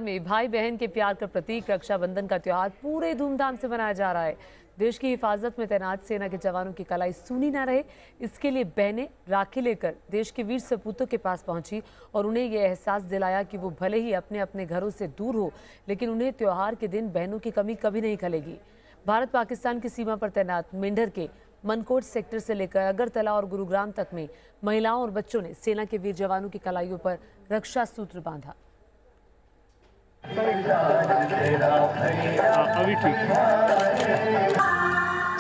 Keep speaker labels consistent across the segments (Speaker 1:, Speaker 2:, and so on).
Speaker 1: में भाई बहन के प्यार का प्रतीक रक्षाबंधन का त्योहार पूरे धूमधाम से मनाया जा रहा है। देश की हिफाजत में तैनात सेना के जवानों की कलाई सूनी न रहे, इसके लिए बहनें राखी लेकर देश के वीर सपूतों के पास पहुंची और उन्हें यह एहसास दिलाया कि वो भले ही अपने अपने घरों से दूर हो, लेकिन उन्हें त्योहार के दिन बहनों की कमी कभी नहीं खलेगी। भारत पाकिस्तान की सीमा पर तैनात मेंढर के मनकोट सेक्टर से लेकर अगरतला और गुरुग्राम तक में महिलाओं और बच्चों ने सेना के वीर जवानों की कलाइयों पर रक्षा सूत्र बांधा।
Speaker 2: अभी ठीक।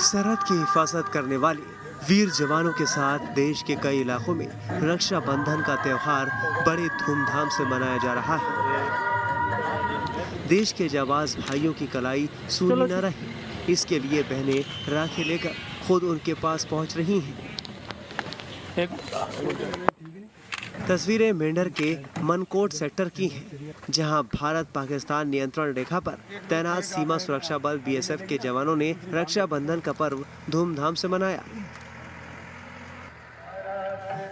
Speaker 3: सरहद की हिफाजत करने वाले वीर जवानों के साथ देश के कई इलाकों में रक्षाबंधन का त्योहार बड़े धूमधाम से मनाया जा रहा है। देश के जाबाज भाइयों की कलाई सूनी न रहे, इसके लिए बहनें राखी लेकर खुद उनके पास पहुंच रही हैं। तस्वीरें मेंढर के मनकोट सेक्टर की हैं, जहां भारत पाकिस्तान नियंत्रण रेखा पर तैनात सीमा सुरक्षा बल बीएसएफ के जवानों ने रक्षाबंधन का पर्व धूमधाम से मनाया।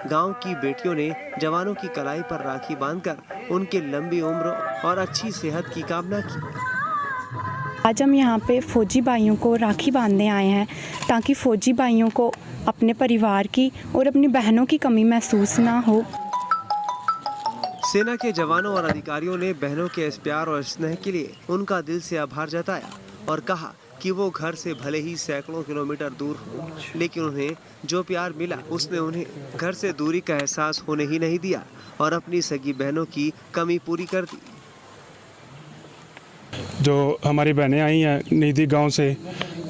Speaker 3: गांव की बेटियों ने जवानों की कलाई पर राखी बांधकर उनके लंबी उम्र और अच्छी सेहत की कामना की।
Speaker 4: आज हम यहाँ पे फौजी भाइयों को राखी बांधने आए हैं ताकि फौजी भाइयों को अपने परिवार की और अपनी बहनों की कमी महसूस ना हो।
Speaker 3: सेना के जवानों और अधिकारियों ने बहनों के इस प्यार और स्नेह के लिए उनका दिल से आभार जताया और कहा कि वो घर से भले ही सैकड़ों किलोमीटर दूर हो, लेकिन उन्हें जो प्यार मिला उसने उन्हें घर से दूरी का एहसास होने ही नहीं दिया और अपनी सगी बहनों की कमी पूरी कर दी।
Speaker 2: जो हमारी बहनें आई हैं निधि गांव से,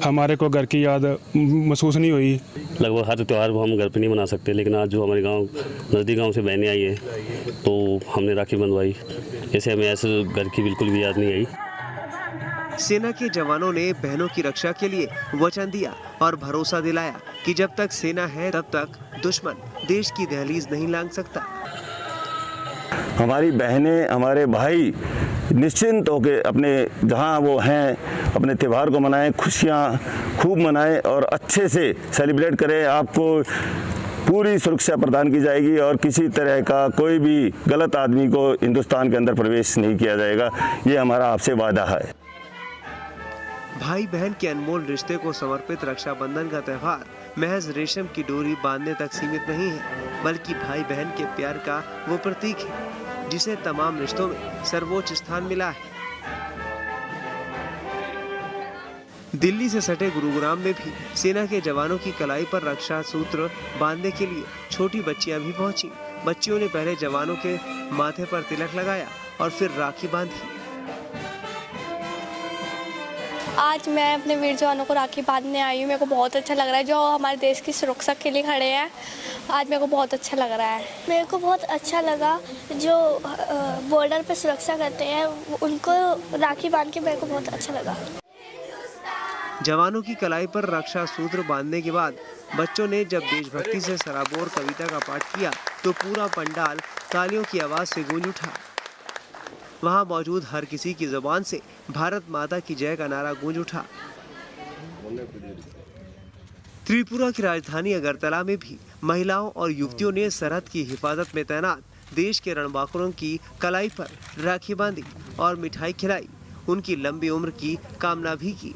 Speaker 2: हमारे को घर की याद महसूस नहीं हुई।
Speaker 5: लगभग हर त्यौहार को हम घर पे नहीं मना सकते, लेकिन आज जो हमारे गांव नज़दीक गांव से बहनें आई हैं तो हमने राखी बंधवाई। ऐसे हमें ऐसे घर की बिल्कुल भी याद नहीं आई।
Speaker 3: सेना के जवानों ने बहनों की रक्षा के लिए वचन दिया और भरोसा दिलाया कि जब तक सेना है तब तक दुश्मन देश की दहलीज नहीं लांघ सकता।
Speaker 6: हमारी बहनें, हमारे भाई निश्चिंत होकर अपने जहां वो हैं अपने त्यौहार को मनाएं, खुशियां खूब मनाएं और अच्छे से सेलिब्रेट करें। आपको पूरी सुरक्षा प्रदान की जाएगी और किसी तरह का कोई भी गलत आदमी को हिंदुस्तान के अंदर प्रवेश नहीं किया जाएगा। ये हमारा आपसे वादा है।
Speaker 3: भाई बहन के अनमोल रिश्ते को समर्पित रक्षाबंधन का त्योहार महज रेशम की डोरी बांधने तक सीमित नहीं है, बल्कि भाई बहन के प्यार का वो प्रतीक है जिसे तमाम रिश्तों में सर्वोच्च स्थान मिला है। दिल्ली से सटे गुरुग्राम में भी सेना के जवानों की कलाई पर रक्षा सूत्र बांधने के लिए छोटी बच्चियां भी पहुंची। बच्चियों ने पहले जवानों के माथे पर तिलक लगाया और फिर राखी बांधी।
Speaker 7: आज मैं अपने वीर जवानों को राखी बांधने आई हूँ। मेरे को बहुत अच्छा लग रहा है, जो हमारे देश की सुरक्षा के लिए खड़े हैं। आज मेरे को बहुत अच्छा लग रहा है। मेरे को बहुत अच्छा लगा, जो बॉर्डर पे सुरक्षा करते हैं उनको राखी बांध के मेरे को बहुत अच्छा लगा।
Speaker 3: जवानों की कलाई पर रक्षा सूत्र बांधने के बाद बच्चों ने जब देशभक्ति से सराबोर कविता का पाठ किया तो पूरा पंडाल तालियों की आवाज से गूंज उठा। वहां मौजूद हर किसी की जुबान से भारत माता की जय का नारा गूंज उठा। त्रिपुरा की राजधानी अगरतला में भी महिलाओं और युवतियों ने सरहद की हिफाजत में तैनात देश के रणबांकुरों की कलाई पर राखी बांधी और मिठाई खिलाई। उनकी लंबी उम्र की कामना भी की।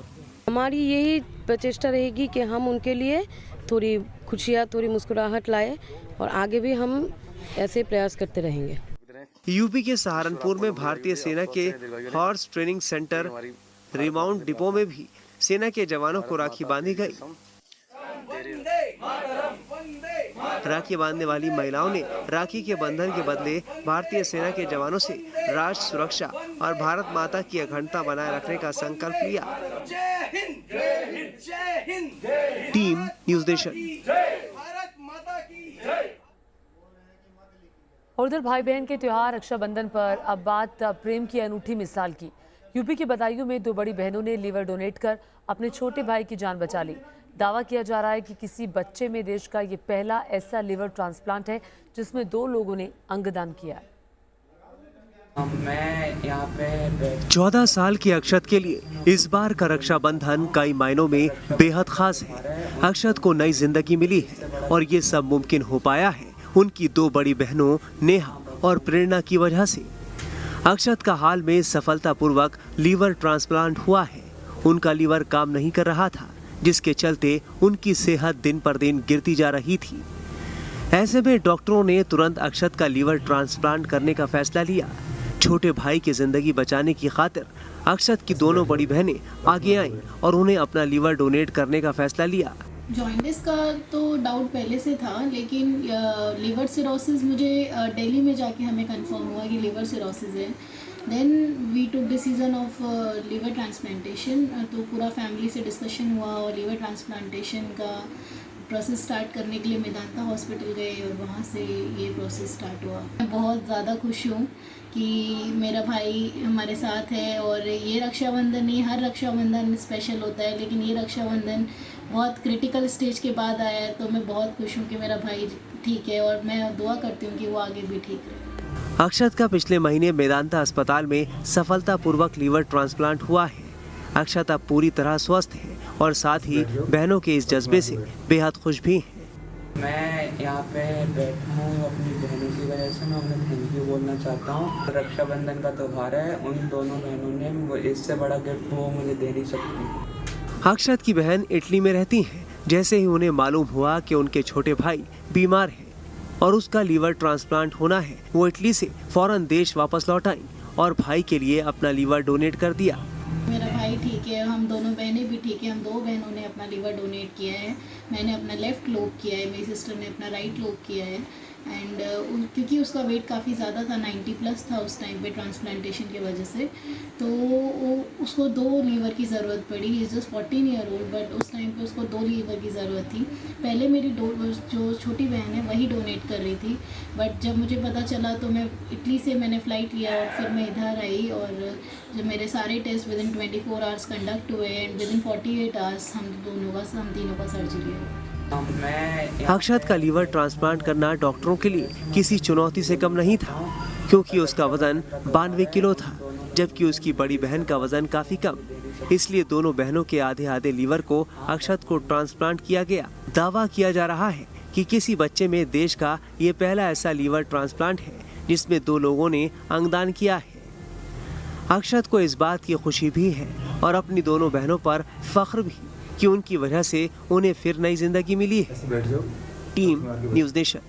Speaker 8: हमारी यही प्रचेष्टा रहेगी कि हम उनके लिए थोड़ी खुशियाँ, थोड़ी मुस्कुराहट लाए और आगे भी हम ऐसे प्रयास करते रहेंगे।
Speaker 3: यूपी के सहारनपुर में भारतीय सेना के horse training centre remount depot में भी सेना के जवानों को राखी बांधी गई। राखी बांधने वाली महिलाओं ने राखी के बंधन के बदले भारतीय सेना के जवानों से राष्ट्र सुरक्षा और भारत माता की अखंडता बनाए रखने का संकल्प लिया। Team news nation.
Speaker 1: और उधर भाई बहन के त्योहार रक्षाबंधन पर अब बात प्रेम की अनूठी मिसाल की। यूपी के बदायूं में दो बड़ी बहनों ने लीवर डोनेट कर अपने छोटे भाई की जान बचा ली। दावा किया जा रहा है कि किसी बच्चे में देश का ये पहला ऐसा लीवर ट्रांसप्लांट है जिसमें 2 लोगों ने अंगदान किया।
Speaker 9: मैं यहाँ पे
Speaker 3: 14 साल की अक्षत के लिए इस बार का रक्षाबंधन कई मायनों में बेहद खास है। अक्षत को नई जिंदगी मिली है और ये सब मुमकिन हो पाया है उनकी 2 बड़ी बहनों नेहा और प्रेरणा की वजह से। अक्षत का हाल में सफलतापूर्वक लीवर ट्रांसप्लांट हुआ है। उनका लीवर काम नहीं कर रहा था, जिसके चलते उनकी सेहत दिन पर दिन गिरती जा रही थी। ऐसे में डॉक्टरों ने तुरंत अक्षत का लीवर ट्रांसप्लांट करने का फैसला लिया। छोटे भाई की जिंदगी बचाने की खातिर अक्षत की दोनों बड़ी बहनें आगे आईं और उन्हें अपना लीवर डोनेट करने का फैसला लिया।
Speaker 9: जॉइंटिस का तो डाउट पहले से था, लेकिन लीवर सिरोसिस मुझे दिल्ली में जाके हमें कंफर्म हुआ कि लीवर सिरोसिस है। Then we took decision of liver transplantation. तो पूरा फैमिली से डिस्कशन हुआ और लीवर ट्रांसप्लांटेशन का प्रोसेस स्टार्ट करने के लिए मेदांता हॉस्पिटल गए और वहाँ से ये प्रोसेस स्टार्ट हुआ। मैं बहुत ज़्यादा खुश हूँ कि मेरा भाई हमारे साथ है। और ये रक्षाबंधन नहीं, हर रक्षाबंधन स्पेशल होता है, लेकिन ये रक्षाबंधन बहुत क्रिटिकल स्टेज के बाद आया है। तो मैं बहुत खुश हूँ कि मेरा भाई ठीक है और मैं दुआ करती हूँ कि वो आगे भी ठीक रहे।
Speaker 3: अक्षत का पिछले महीने मेदांता अस्पताल में सफलतापूर्वक लीवर ट्रांसप्लांट हुआ है। अक्षत अब पूरी तरह स्वस्थ है और साथ ही बहनों के इस जज्बे से बेहद खुश भी हैं।
Speaker 10: मैं यहाँ पे बैठा हूँ अपनी बहनों की वजह से। मैं उन्हें थैंक यू बोलना चाहता हूँ। रक्षाबंधन का त्यौहार है, उन दोनों बहनों ने इससे बड़ा गिफ्ट वो मुझे दे नहीं सकती।
Speaker 3: अक्षत की बहन इटली में रहती हैं। जैसे ही उन्हें मालूम हुआ कि उनके छोटे भाई बीमार हैं और उसका लीवर ट्रांसप्लांट होना है, वो इटली से फौरन देश वापस लौट आई और भाई के लिए अपना लीवर डोनेट कर दिया।
Speaker 9: मेरा भाई ठीक है, हम दोनों बहनें भी ठीक है। हम दो बहनों ने अपना लीवर डोनेट किया है। मैंने अपना लेफ़्ट लोब किया है, मेरी सिस्टर ने अपना राइट लोब किया है। एंड क्योंकि उसका वेट काफ़ी ज़्यादा था, 90+ था उस टाइम पे ट्रांसप्लांटेशन की वजह से, तो उसको 2 लीवर की ज़रूरत पड़ी। Is just 14 year old, but उस टाइम पे उसको 2 लीवर की ज़रूरत थी। पहले मेरी जो छोटी बहन है वही डोनेट कर रही थी, बट जब मुझे पता चला तो मैं इटली से मैंने फ़्लाइट लिया और फिर मैं इधर आई। और जब मेरे सारे टेस्ट विदिन 24 आवर्स कंडक्ट हुए एंड विदिन 48 आवर्स हम तीनों का सर्जरी है।
Speaker 3: अक्षत का लीवर ट्रांसप्लांट करना डॉक्टरों के लिए किसी चुनौती से कम नहीं था, क्योंकि उसका वजन 92 किलो था, जबकि उसकी बड़ी बहन का वजन काफी कम। इसलिए दोनों बहनों के आधे आधे लीवर को अक्षत को ट्रांसप्लांट किया गया। दावा किया जा रहा है कि किसी बच्चे में देश का ये पहला ऐसा लीवर ट्रांसप्लांट है जिसमें 2 लोगों ने अंगदान किया है। अक्षत को इस बात की खुशी भी है और अपनी दोनों बहनों पर फख्र भी कि उनकी वजह से उन्हें फिर नई जिंदगी मिली है। Team news nation.